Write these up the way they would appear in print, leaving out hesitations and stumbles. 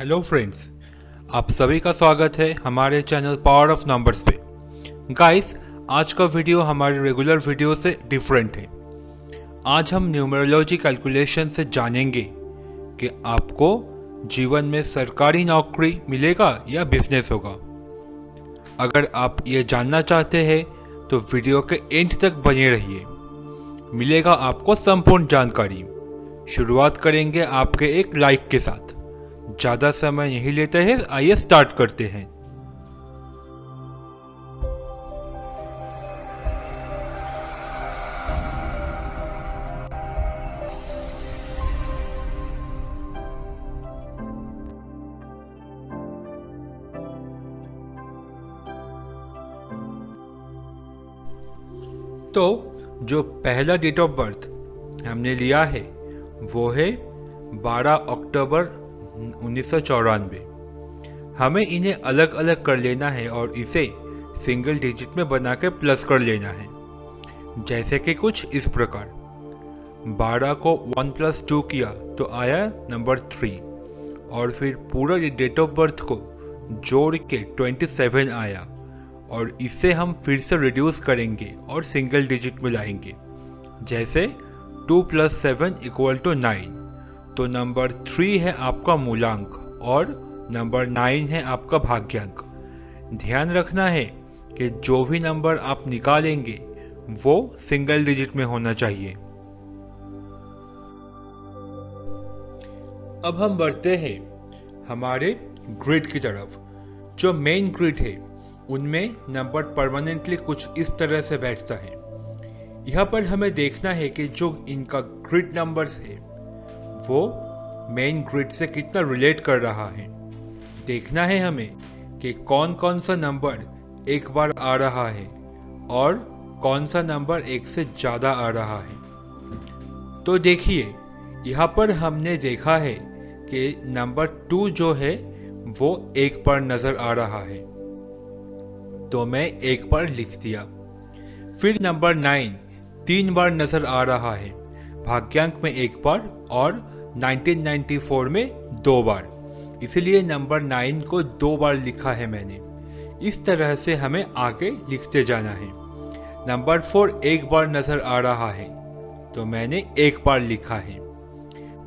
Hello friends, आप सभी का स्वागत है हमारे चैनल पावर ऑफ नंबर्स पे। गाइस, आज का वीडियो हमारे रेगुलर वीडियो से डिफरेंट है। आज हम न्यूमरोलॉजी कैलकुलेशन से जानेंगे कि आपको जीवन में सरकारी नौकरी मिलेगा या बिजनेस होगा। अगर आप ये जानना चाहते हैं तो वीडियो के एंड तक बने रहिए, मिलेगा आपको संपूर्ण जानकारी। शुरुआत करेंगे आपके एक लाइक के साथ। ज़्यादा समय नहीं लेते हैं, आइए स्टार्ट करते हैं। तो जो पहला डेट ऑफ बर्थ हमने लिया है वो है 12 अक्टूबर 1994। हमें इन्हें अलग अलग कर लेना है और इसे सिंगल डिजिट में बना के प्लस कर लेना है। जैसे कि कुछ इस प्रकार, 12 को 1 + 2 किया तो आया नंबर 3, और फिर पूरा डेट ऑफ बर्थ को जोड़ के 27 आया, और इससे हम फिर से रिड्यूस करेंगे और सिंगल डिजिट में लाएंगे। जैसे 2 + 7 = 9, तो नंबर 3 है आपका मूलांक और नंबर 9 है आपका भाग्यांक। ध्यान रखना है कि जो भी नंबर आप निकालेंगे वो सिंगल डिजिट में होना चाहिए। अब हम बढ़ते हैं हमारे ग्रिड की तरफ। जो मेन ग्रिड है उनमें नंबर परमानेंटली कुछ इस तरह से बैठता है। यहाँ पर हमें देखना है कि जो इनका ग्रिड नंबर्स है वो मेन ग्रिड से कितना रिलेट कर रहा है। देखना है हमें कि कौन कौन सा नंबर एक बार आ रहा है और कौन सा नंबर एक से ज़्यादा आ रहा है। तो देखिए, यहाँ पर हमने देखा है कि नंबर 2 जो है वो एक बार नज़र आ रहा है, तो मैं एक बार लिख दिया। फिर नंबर 9 3 बार नज़र आ रहा है, भाग्यांक में एक बार और 1994 में 2 बार, इसलिए नंबर 9 को 2 बार लिखा है मैंने। इस तरह से हमें आगे लिखते जाना है। नंबर 4 एक बार नज़र आ रहा है, तो मैंने एक बार लिखा है।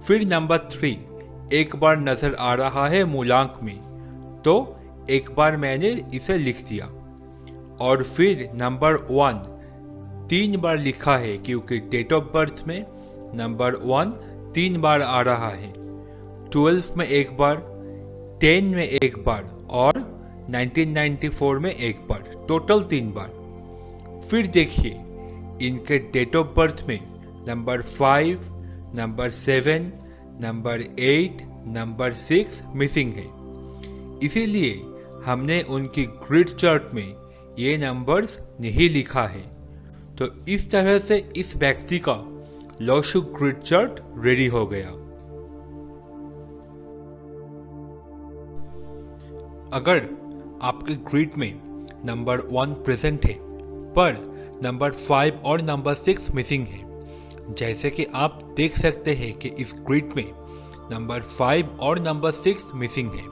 फिर नंबर 3 एक बार नज़र आ रहा है मूलांक में, तो एक बार मैंने इसे लिख दिया। और फिर नंबर 1 3 बार लिखा है, क्योंकि डेट ऑफ बर्थ में नंबर 1 3 बार आ रहा है। 12 में एक बार, 10 में एक बार और 1994 में एक बार, टोटल 3 बार। फिर देखिए, इनके डेट ऑफ बर्थ में number 5, number 7, number 8, number 6 missing है, इसीलिए हमने उनकी ग्रिड चार्ट में ये नंबर्स नहीं लिखा है। तो इस तरह से इस व्यक्ति का लॉशुक ग्रिड चार्ट रेडी हो गया। अगर आपके ग्रिड में नंबर 1 प्रेजेंट है पर नंबर 5 और नंबर 6 मिसिंग है, जैसे कि आप देख सकते हैं कि इस ग्रिड में नंबर 5 और नंबर 6 मिसिंग है,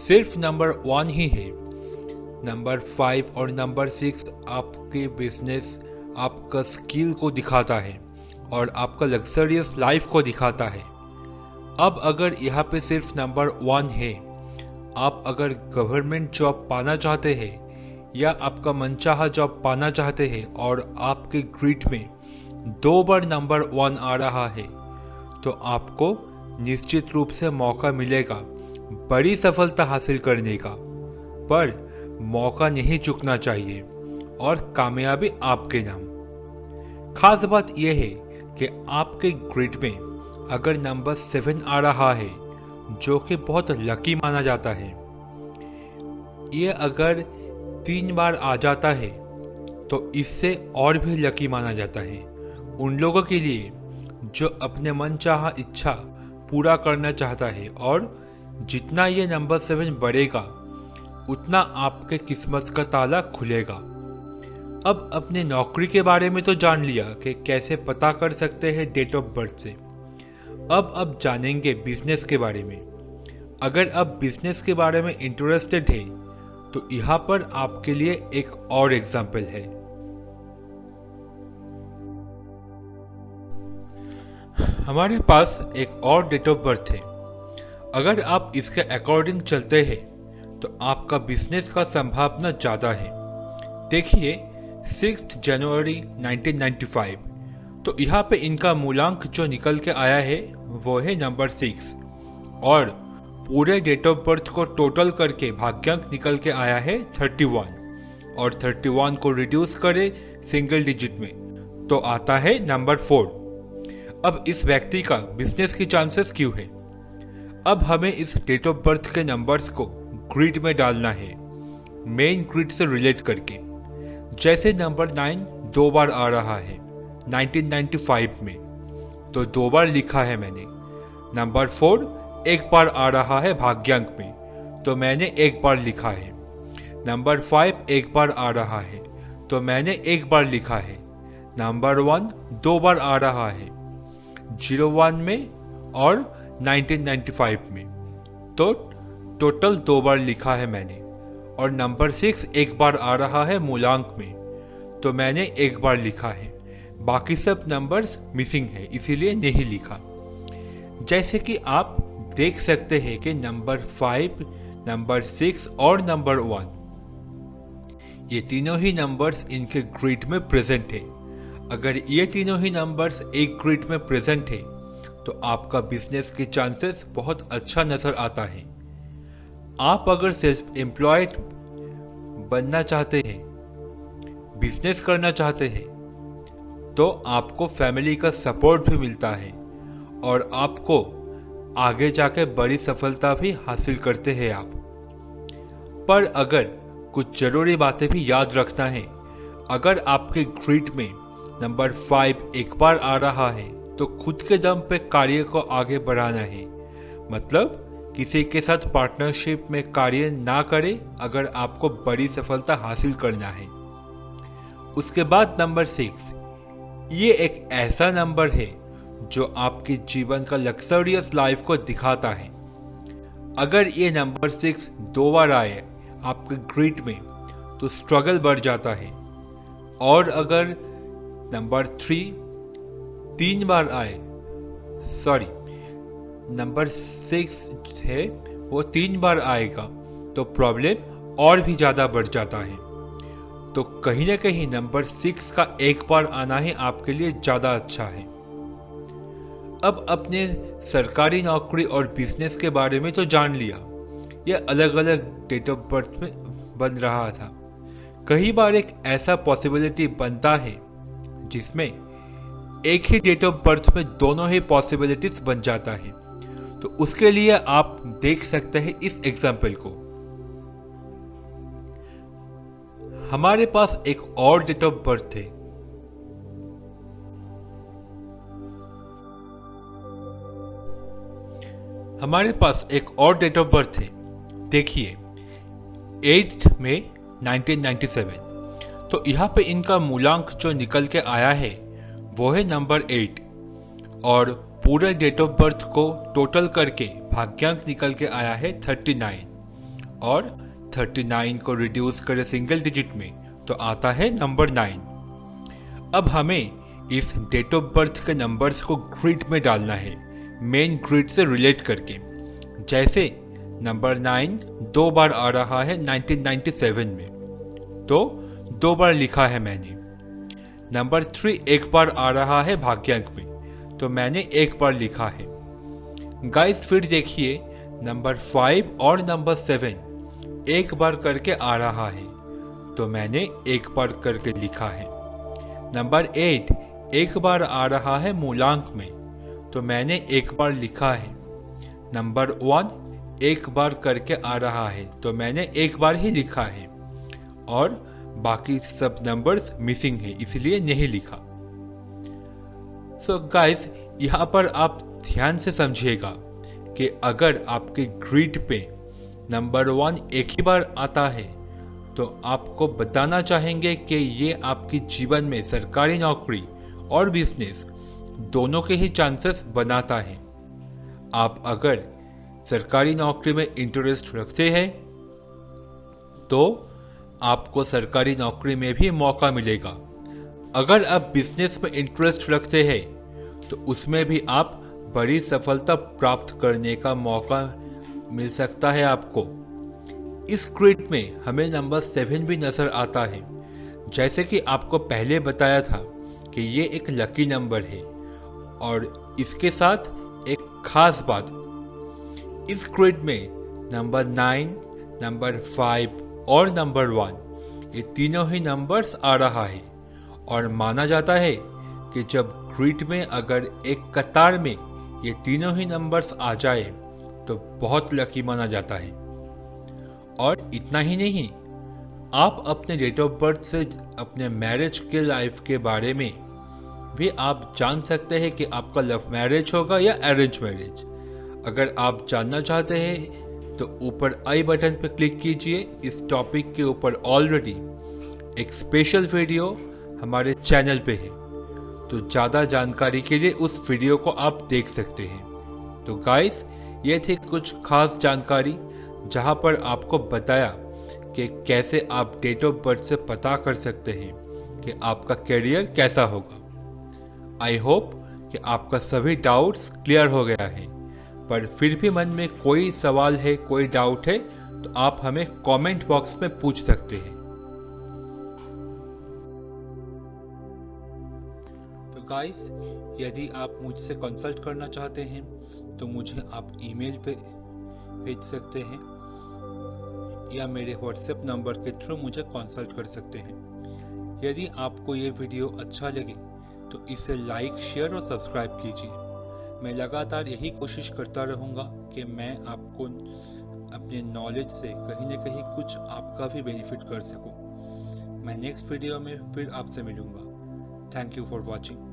सिर्फ नंबर 1 ही है। नंबर 5 और नंबर 6 आपके बिजनेस, आपका स्किल को दिखाता है और आपका लग्जरियस लाइफ को दिखाता है। अब अगर यहाँ पे सिर्फ नंबर 1 है, आप अगर गवर्नमेंट जॉब पाना चाहते हैं या आपका मनचाहा जॉब पाना चाहते हैं और आपके ग्रिड में 2 बार नंबर 1 आ रहा है, तो आपको निश्चित रूप से मौका मिलेगा बड़ी सफलता हासिल करने का। पर मौका नहीं चूकना चाहिए और कामयाबी आपके नाम। खास बात यह है कि आपके ग्रिड में अगर नंबर 7 आ रहा है, जो कि बहुत लकी माना जाता है, ये अगर 3 बार आ जाता है तो इससे और भी लकी माना जाता है उन लोगों के लिए जो अपने मनचाहा इच्छा पूरा करना चाहता है। और जितना ये नंबर 7 बढ़ेगा उतना आपके किस्मत का ताला खुलेगा। अब अपने नौकरी के बारे में तो जान लिया कि कैसे पता कर सकते हैं डेट ऑफ बर्थ से। अब जानेंगे बिजनेस के बारे में। अगर आप बिजनेस के बारे में इंटरेस्टेड है तो यहाँ पर आपके लिए एक और एग्जाम्पल है। हमारे पास एक और डेट ऑफ बर्थ है। अगर आप इसके अकॉर्डिंग चलते हैं तो आपका बिजनेस का संभावना ज़्यादा है। देखिए 6 जनवरी 1995, तो यहाँ पे इनका मूलांक जो निकल के आया है वो है नंबर 6 और पूरे डेट ऑफ बर्थ को टोटल करके भाग्यांक निकल के आया है 31 और 31 को रिड्यूस करें सिंगल डिजिट में तो आता है नंबर 4। अब इस व्यक्ति का बिजनेस की चांसेस क्यों है? अब हमें इस डेट ऑफ बर्थ के नंबर्स को ग्रिड में डालना है, मेन ग्रिड से रिलेट करके। जैसे नंबर 9 2 बार आ रहा है 1995 में, तो 2 बार लिखा है मैंने। नंबर 4 1 बार आ रहा है भाग्यांक में, तो मैंने 1 बार लिखा है। नंबर 5 1 बार आ रहा है, तो मैंने 1 बार लिखा है। नंबर 1 2 बार आ रहा है 01 में और 1995 में, तो टोटल 2 बार लिखा है मैंने। और नंबर 6 1 बार आ रहा है मूलांक में, तो मैंने 1 बार लिखा है। बाकी सब नंबर्स मिसिंग है, इसीलिए नहीं लिखा। जैसे कि आप देख सकते हैं कि नंबर 5, नंबर 6 और नंबर 1 ये तीनों ही नंबर्स इनके ग्रिड में प्रेजेंट है। अगर ये तीनों ही नंबर्स एक ग्रिड में प्रेजेंट है तो आपका बिजनेस के चांसेस बहुत अच्छा नजर आता है। आप अगर सेल्फ एम्प्लॉयड बनना चाहते हैं, बिजनेस करना चाहते हैं, तो आपको फैमिली का सपोर्ट भी मिलता है और आपको आगे जाके बड़ी सफलता भी हासिल करते हैं आप। पर अगर कुछ जरूरी बातें भी याद रखना है। अगर आपके ग्रिड में नंबर 5 एक बार आ रहा है तो खुद के दम पे कार्य को आगे बढ़ाना है। मतलब किसी के साथ पार्टनरशिप में कार्य ना करें अगर आपको बड़ी सफलता हासिल करना है। उसके बाद नंबर 6, ये एक ऐसा नंबर है जो आपके जीवन का लग्जरियस लाइफ को दिखाता है। अगर ये नंबर 6 2 बार आए आपके ग्रिड में तो स्ट्रगल बढ़ जाता है, और अगर नंबर 3 बार आए, नंबर 6 है वो 3 बार आएगा तो प्रॉब्लम और भी ज़्यादा बढ़ जाता है। तो कहीं ना कहीं नंबर 6 का एक बार आना ही आपके लिए ज़्यादा अच्छा है। अब अपने सरकारी नौकरी और बिजनेस के बारे में तो जान लिया, यह अलग अलग डेट ऑफ बर्थ में बन रहा था। कई बार एक ऐसा पॉसिबिलिटी बनता है जिसमें एक ही डेट ऑफ बर्थ में दोनों ही पॉसिबिलिटीज बन जाता है। तो उसके लिए आप देख सकते हैं इस एग्जाम्पल को। हमारे पास एक और डेट ऑफ बर्थ है। हमारे पास एक और डेट ऑफ बर्थ है। देखिए 8 मई 1997, तो यहाँ पे इनका मूलांक जो निकल के आया है वो है नंबर 8 और पूरे डेट ऑफ बर्थ को टोटल करके भाग्यांक निकल के आया है 39 और 39 को रिड्यूस करें सिंगल डिजिट में तो आता है नंबर 9। अब हमें इस डेट ऑफ बर्थ के नंबर्स को ग्रिड में डालना है, मेन ग्रिड से रिलेट करके। जैसे नंबर 9 2 बार आ रहा है 1997 में, तो 2 बार लिखा है मैंने। नंबर 3 1 बार आ रहा है भाग्यांक में, तो मैंने 1 बार लिखा है। गाइस फिर देखिए नंबर 5 और नंबर 7 1 बार करके आ रहा है, तो मैंने 1 बार करके लिखा है। नंबर 8 1 बार आ रहा है मूलांक में, तो मैंने 1 बार लिखा है। नंबर 1 1 बार करके आ रहा है, तो मैंने 1 बार ही लिखा है, और बाकी सब नंबर्स मिसिंग है इसलिए नहीं लिखा। सो गाइस यहाँ पर आप ध्यान से समझिएगा कि अगर आपके ग्रिड पे नंबर 1 एक ही बार आता है तो आपको बताना चाहेंगे कि ये आपकी जीवन में सरकारी नौकरी और बिजनेस दोनों के ही चांसेस बनाता है। आप अगर सरकारी नौकरी में इंटरेस्ट रखते हैं तो आपको सरकारी नौकरी में भी मौका मिलेगा। अगर आप बिजनेस में इंटरेस्ट रखते हैं तो उसमें भी आप बड़ी सफलता प्राप्त करने का मौका मिल सकता है आपको। इस ग्रिड में हमें नंबर 7 भी नजर आता है। जैसे कि आपको पहले बताया था कि ये एक लकी नंबर है और इसके साथ एक खास बात, इस ग्रिड में नंबर 9, नंबर 5 और नंबर 1 ये तीनों ही नंबर्स आ रहा है और माना जाता है कि जब ग्रिड में अगर एक कतार में ये तीनों ही नंबर्स आ जाए तो बहुत लकी माना जाता है। और इतना ही नहीं, आप अपने डेट ऑफ बर्थ से अपने मैरिज के लाइफ के बारे में भी आप जान सकते हैं कि आपका लव मैरिज होगा या अरेंज मैरिज। अगर आप जानना चाहते हैं तो ऊपर आई बटन पर क्लिक कीजिए। इस टॉपिक के ऊपर ऑलरेडी एक स्पेशल वीडियो हमारे चैनल पे है, तो ज़्यादा जानकारी के लिए उस वीडियो को आप देख सकते हैं। तो गाइस, ये थी कुछ खास जानकारी जहां पर आपको बताया कि कैसे आप डेट ऑफ बर्थ से पता कर सकते हैं कि आपका करियर कैसा होगा। आई होप कि आपका सभी डाउट्स क्लियर हो गया है, पर फिर भी मन में कोई सवाल है, कोई डाउट है तो आप हमें कमेंट बॉक्स में पूछ सकते हैं। तो गाइस, यदि आप मुझसे कंसल्ट करना चाहते हैं तो मुझे आप ईमेल पे भेज सकते हैं या मेरे व्हाट्सएप नंबर के थ्रू मुझे कंसल्ट कर सकते हैं। यदि आपको ये वीडियो अच्छा लगे तो इसे लाइक, शेयर और सब्सक्राइब कीजिए। मैं लगातार यही कोशिश करता रहूँगा कि मैं आपको अपने नॉलेज से कहीं न कहीं कुछ आपका भी बेनिफिट कर सकूँ। मैं नेक्स्ट वीडियो में फिर आपसे मिलूँगा। Thank you for watching.